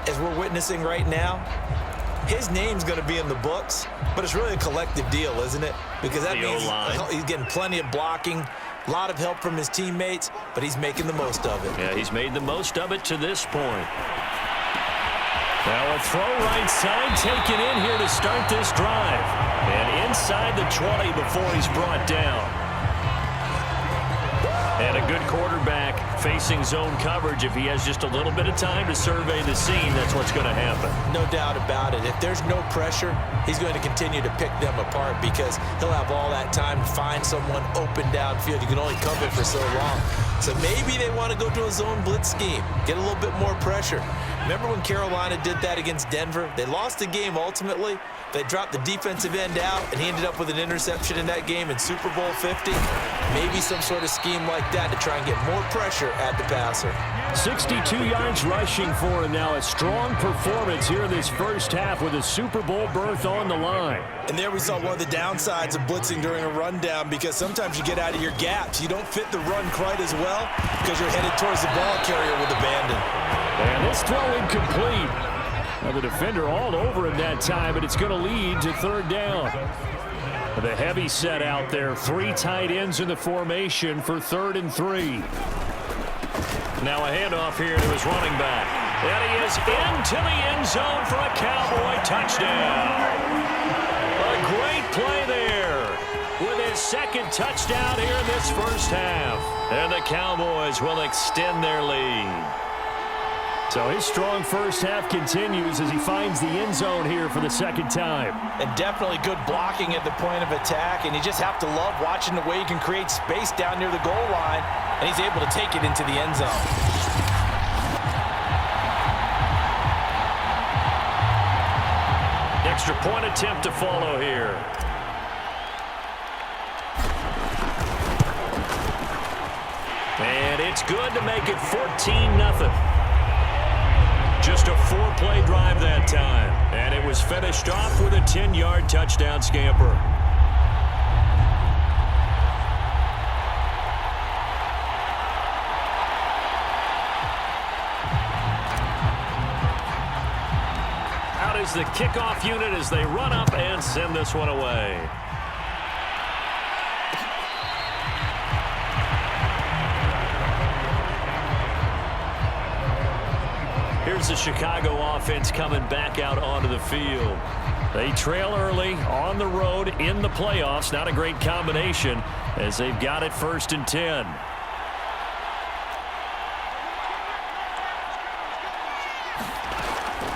as we're witnessing right now, his name's going to be in the books, but it's really a collective deal, isn't it? Because that means he's getting plenty of blocking, a lot of help from his teammates, but he's making the most of it. Yeah, he's made the most of it to this point. Now a throw right side taken in here to start this drive. And inside the 20 before he's brought down. And a good quarterback facing zone coverage. If he has just a little bit of time to survey the scene, that's what's going to happen. No doubt about it. If there's no pressure, he's going to continue to pick them apart because he'll have all that time to find someone open downfield. You can only cover for so long. So maybe they want to go to a zone blitz scheme, get a little bit more pressure. Remember when Carolina did that against Denver? They lost the game ultimately. They dropped the defensive end out, and he ended up with an interception in that game in Super Bowl 50. Maybe some sort of scheme like that to try and get more pressure at the passer. 62 yards rushing for him now. A strong performance here in this first half with a Super Bowl berth on the line. And there we saw one of the downsides of blitzing during a rundown because sometimes you get out of your gaps. You don't fit the run quite as well because you're headed towards the ball carrier with abandon. And this throw incomplete. Now the defender all over him that time, but it's going to lead to third down. The heavy set out there. 3 tight ends in the formation for 3rd and 3. Now a handoff here to his running back. And he is into the end zone for a Cowboy touchdown. A great play there with his 2nd touchdown here in this first half. And the Cowboys will extend their lead. So his strong first half continues as he finds the end zone here for the 2nd time. And definitely good blocking at the point of attack, and you just have to love watching the way you can create space down near the goal line, and he's able to take it into the end zone. Extra point attempt to follow here. And it's good to make it 14-0. Just a 4-play drive that time. And it was finished off with a 10-yard touchdown scamper. Out is the kickoff unit as they run up and send this one away. Here's the Chicago offense coming back out onto the field. They trail early on the road in the playoffs. Not a great combination as they've got it 1st and 10.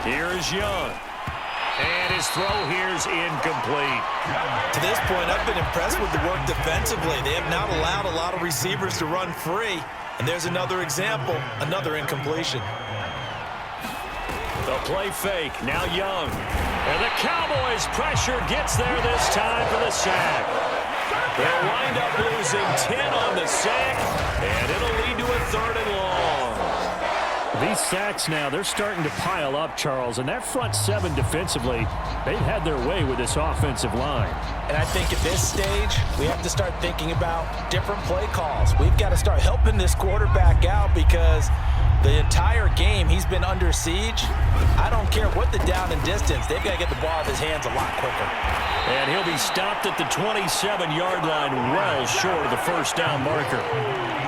Here is Young. And his throw here is incomplete. To this point, I've been impressed with the work defensively. They have not allowed a lot of receivers to run free. And there's another example, another incompletion. The play fake, now Young. And the Cowboys' pressure gets there this time for the sack. They'll wind up losing 10 on the sack, and it'll lead to a 3rd and long. These sacks now, they're starting to pile up, Charles, and that front 7 defensively, they've had their way with this offensive line. And I think at this stage, we have to start thinking about different play calls. We've got to start helping this quarterback out because the entire game, he's been under siege. I don't care what the down and distance. They've got to get the ball out of his hands a lot quicker. And he'll be stopped at the 27-yard line, well short of the first down marker.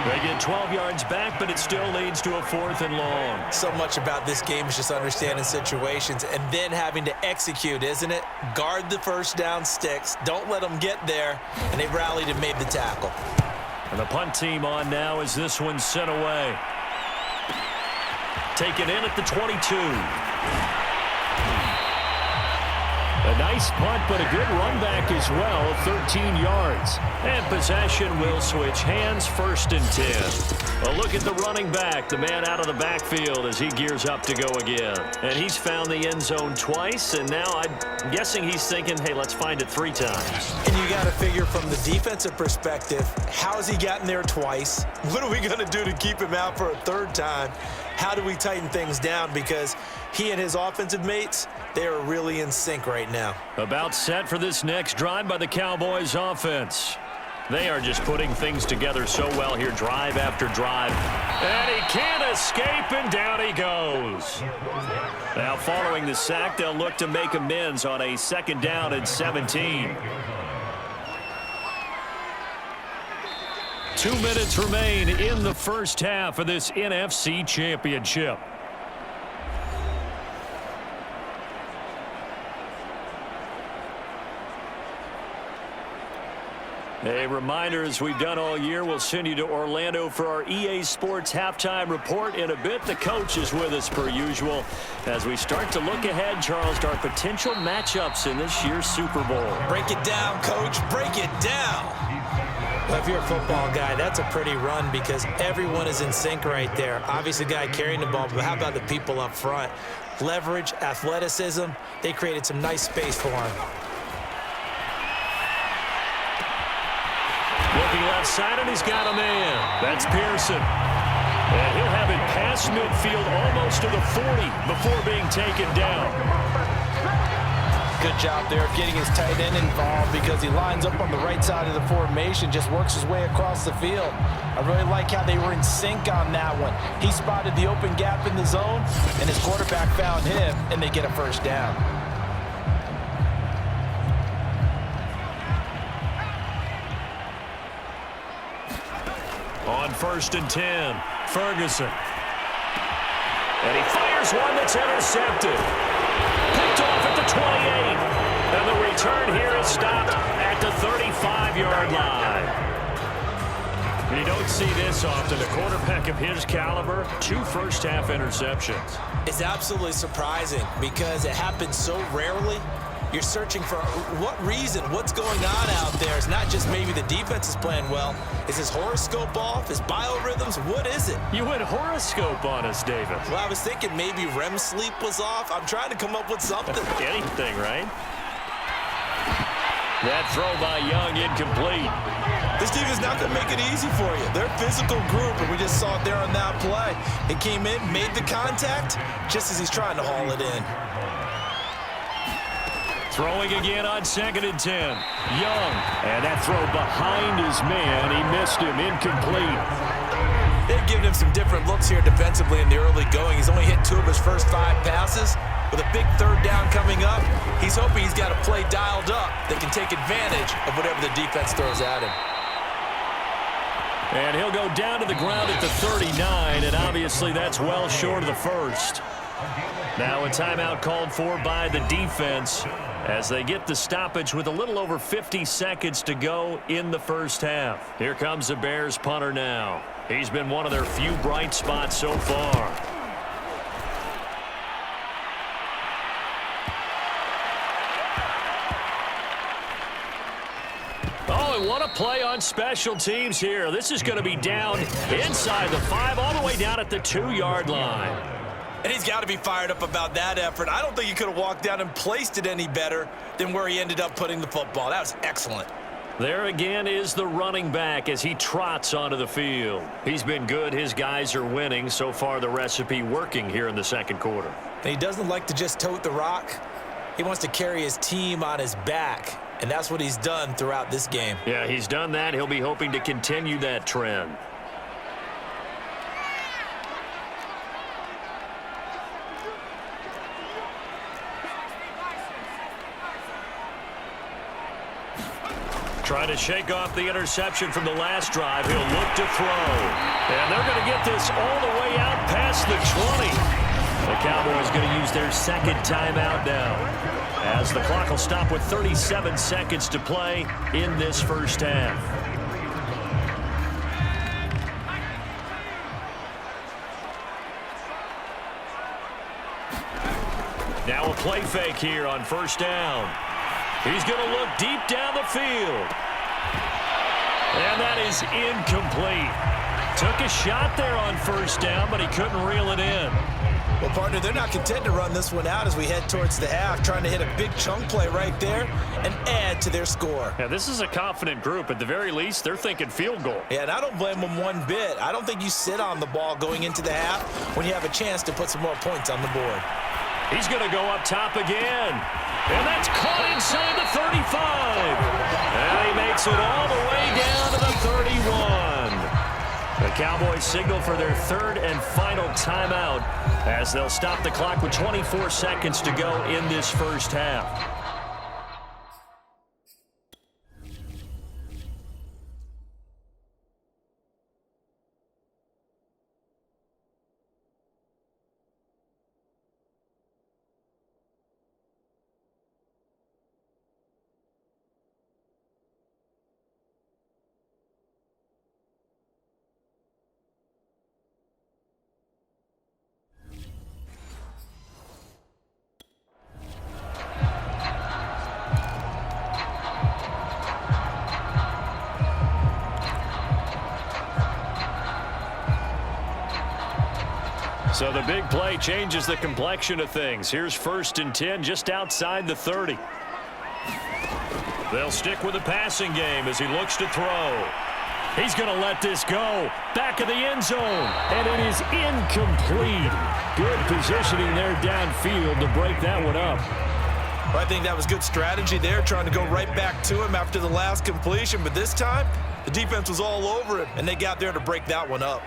They get 12 yards back, but it still leads to a 4th and long. So much about this game is just understanding situations and then having to execute, isn't it? Guard the first down sticks. Don't let them get there. And they rallied and made the tackle. And the punt team on now as this one's sent away. Taken in at the 22. A nice punt, but a good run back as well, 13 yards. And possession will switch hands, 1st and 10. A look at the running back, the man out of the backfield as he gears up to go again. And he's found the end zone twice, and now I'm guessing he's thinking, hey, let's find it 3 times. And you got to figure from the defensive perspective, how has he gotten there twice? What are we going to do to keep him out for a 3rd time? How do we tighten things down? Because he and his offensive mates, they are really in sync right now. About set for this next drive by the Cowboys offense. They are just putting things together so well here, drive after drive. And he can't escape, and down he goes. Now, following the sack, they'll look to make amends on a 2nd down and 17. 2 minutes remain in the first half of this NFC Championship. A reminder, as we've done all year, we'll send you to Orlando for our EA Sports halftime report in a bit. The coach is with us per usual as we start to look ahead, Charles, to our potential matchups in this year's Super Bowl. Break it down, Coach. Break it down. Well, if you're a football guy, that's a pretty run because everyone is in sync right there. Obviously, the guy carrying the ball, but how about the people up front? Leverage, athleticism, they created some nice space for him. Looking left side, and he's got a man. That's Pearson. And he'll have it past midfield almost to the 40 before being taken down. Good job there of getting his tight end involved because he lines up on the right side of the formation, just works his way across the field. I really like how they were in sync on that one. He spotted the open gap in the zone, and his quarterback found him, and they get a first down. On 1st and 10, Ferguson. And he fires one that's intercepted. Picked off at the 28. And the return here is stopped at the 35-yard line. And you don't see this often. A quarterback of his caliber, 2 first-half interceptions. It's absolutely surprising because it happens so rarely. You're searching for what reason, what's going on out there. It's not just maybe the defense is playing well. Is his horoscope off? His biorhythms? What is it? You went horoscope on us, David. Well, I was thinking maybe REM sleep was off. I'm trying to come up with something. Anything, right? That throw by Young incomplete. This defense is not going to make it easy for you. They're a physical group, and we just saw it there on that play. It came in, made the contact, just as he's trying to haul it in. Throwing again on 2nd and 10. Young. And that throw behind his man. He missed him. Incomplete. They've given him some different looks here defensively in the early going. He's only hit 2 of his first 5 passes. With a big 3rd down coming up, he's hoping he's got a play dialed up that can take advantage of whatever the defense throws at him. And he'll go down to the ground at the 39, and obviously that's well short of the first. Now a timeout called for by the defense as they get the stoppage with a little over 50 seconds to go in the first half. Here comes the Bears punter now. He's been one of their few bright spots so far. Oh, and what a play on special teams here. This is going to be down inside the 5, all the way down at the 2-yard line. And he's got to be fired up about that effort. I don't think he could have walked down and placed it any better than where he ended up putting the football. That was excellent. There again is the running back as he trots onto the field. He's been good. His guys are winning. So far, the recipe working here in the 2nd quarter. And he doesn't like to just tote the rock. He wants to carry his team on his back. And that's what he's done throughout this game. Yeah, he's done that. He'll be hoping to continue that trend. Trying to shake off the interception from the last drive. He'll look to throw. And they're going to get this all the way out past the 20. The Cowboys going to use their 2nd timeout now, as the clock will stop with 37 seconds to play in this first half. Now a play fake here on 1st down. He's going to look deep down the field. And that is incomplete. Took a shot there on 1st down, but he couldn't reel it in. Well, partner, they're not content to run this one out as we head towards the half, trying to hit a big chunk play right there and add to their score. Yeah, this is a confident group. At the very least, they're thinking field goal. Yeah, and I don't blame them one bit. I don't think you sit on the ball going into the half when you have a chance to put some more points on the board. He's going to go up top again. And that's caught inside the 35. And he makes it all the way down to the 31. The Cowboys signal for their third and final timeout as they'll stop the clock with 24 seconds to go in this first half. So the big play changes the complexion of things. Here's 1st and 10 just outside the 30. They'll stick with the passing game as he looks to throw. He's going to let this go. Back of the end zone. And it is incomplete. Good positioning there downfield to break that one up. Well, I think that was good strategy there, trying to go right back to him after the last completion. But this time, the defense was all over it, and they got there to break that one up.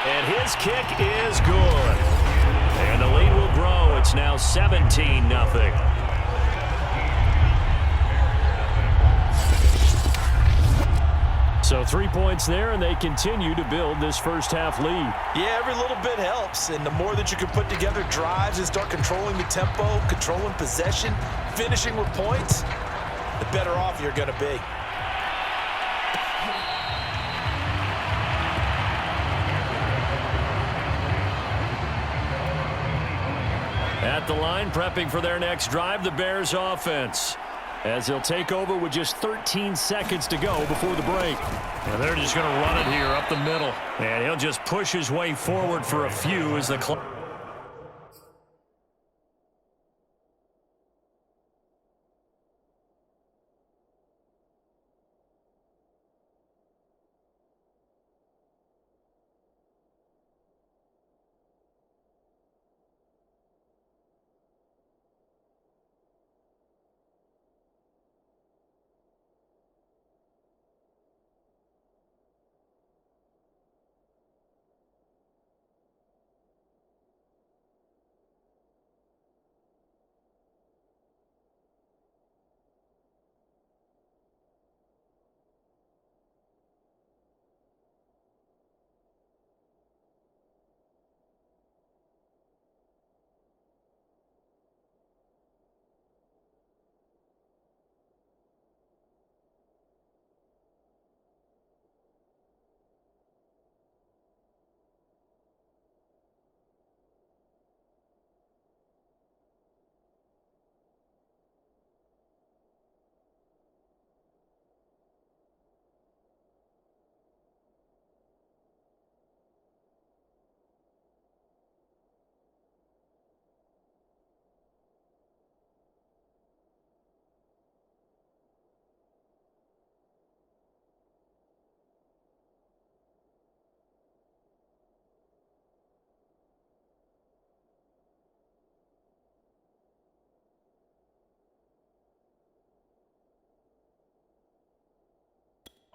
And his kick is good. And the lead will grow. It's now 17-0. So 3 points there, and they continue to build this first half lead. Yeah, every little bit helps. And the more that you can put together drives and start controlling the tempo, controlling possession, finishing with points, the better off you're going to be. At the line, prepping for their next drive, the Bears offense. As they'll take over with just 13 seconds to go before the break. And they're just going to run it here up the middle. And he'll just push his way forward for a few as the clock.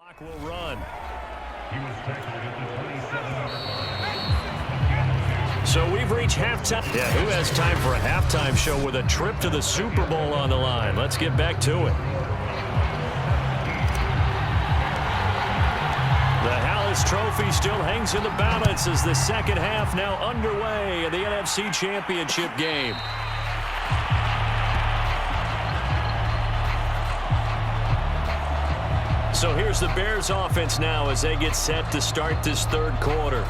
Clock will run. So we've reached halftime. Yeah, who has time for a halftime show with a trip to the Super Bowl on the line? Let's get back to it. The Hallis Trophy still hangs in the balance as the second half now underway in the NFC Championship game. So here's the Bears offense now as they get set to start this third quarter.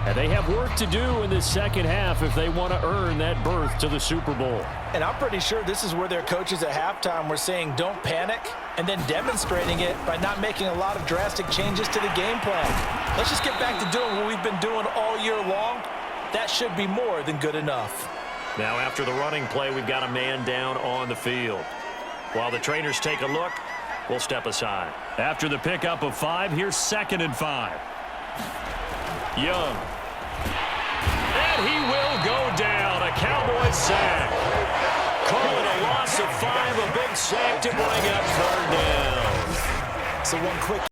And they have work to do in this second half if they want to earn that berth to the Super Bowl. And I'm pretty sure this is where their coaches at halftime were saying don't panic, and then demonstrating it by not making a lot of drastic changes to the game plan. Let's just get back to doing what we've been doing all year long. That should be more than good enough. Now after the running play, we've got a man down on the field. While the trainers take a look, we'll step aside. After the pickup of 5, here's 2nd and 5. Young. And he will go down. A Cowboys sack. Calling a loss of 5, a big sack to bring up 3rd down. So one quick